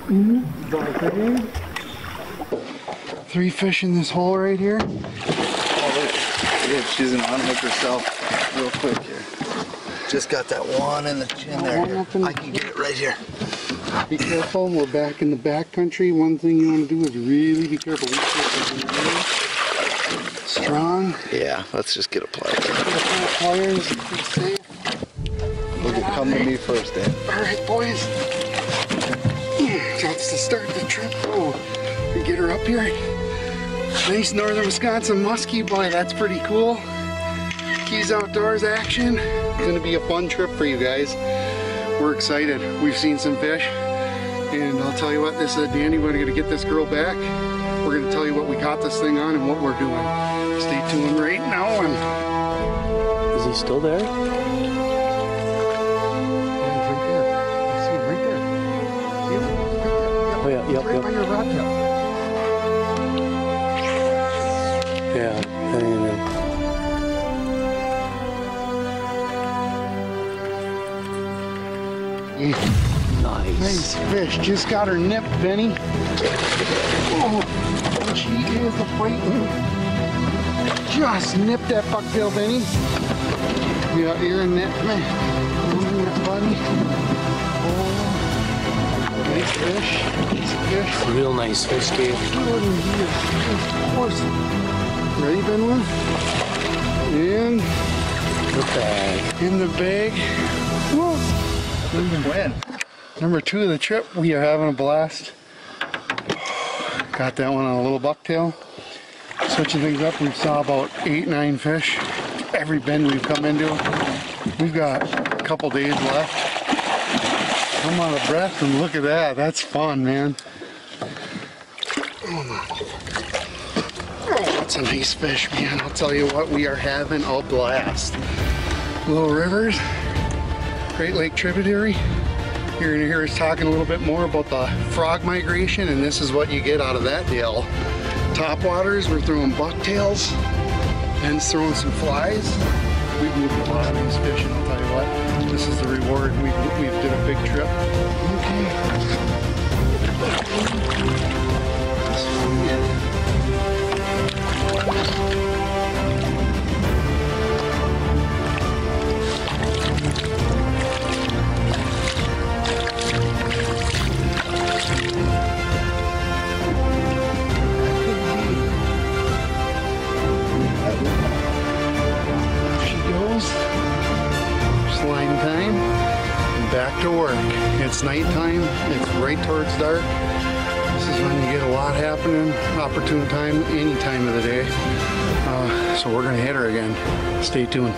3 fish in this hole right here. Oh, look. She's gonna unhook herself real quick here. Just got that one in the chin there. I can get it right here. Be careful, we're back in the back country. One thing you want to do is really be careful. Strong. Yeah, let's just get a pliers. Pliers, be safe. Look at come to me first, Dan. Alright, boys. That's to start the trip. Oh, we get her up here. Nice northern Wisconsin muskie, boy, that's pretty cool. Keys Outdoors action. It's gonna be a fun trip for you guys. We're excited. We've seen some fish, and I'll tell you what, this is a dandy. We're gonna get this girl back. We're gonna tell you what we caught this thing on and what we're doing. Stay tuned right now. And is he still there? Yeah, he's right there. I see him right there. See him? Right there. Yep. Oh yeah, yep, Right by your rod tip. Yeah, hanging in. Nice fish. Just got her nipped, Benny. Oh, she is a fighting. Just nipped that bucktail, Benny. Yeah, you're in that, man. Buddy. Oh, nice fish. Nice fish. Real nice fish, Gabe. Good indeed. Of course. Ready, Benwood? And the bag. In the bag. Whoa. Win. Number 2 of the trip, we are having a blast. Got that one on a little bucktail. Switching things up, we saw about 8-9 fish. Every bend we've come into. We've got a couple days left. I'm out of breath and look at that. That's fun, man. Oh, that's a nice fish, man. I'll tell you what, we are having a blast. Little rivers. Great Lake tributary. You're going to hear us talking a little bit more about the frog migration, and this is what you get out of that deal. Top waters, we're throwing bucktails, Ben's throwing some flies. We've moved a lot of these fish, and I'll tell you what, this is the reward. We did a big trip. Okay. Back to work. It's nighttime. It's right towards dark. This is when you get a lot happening. Opportune time, any time of the day. So we're gonna hit her again. Stay tuned.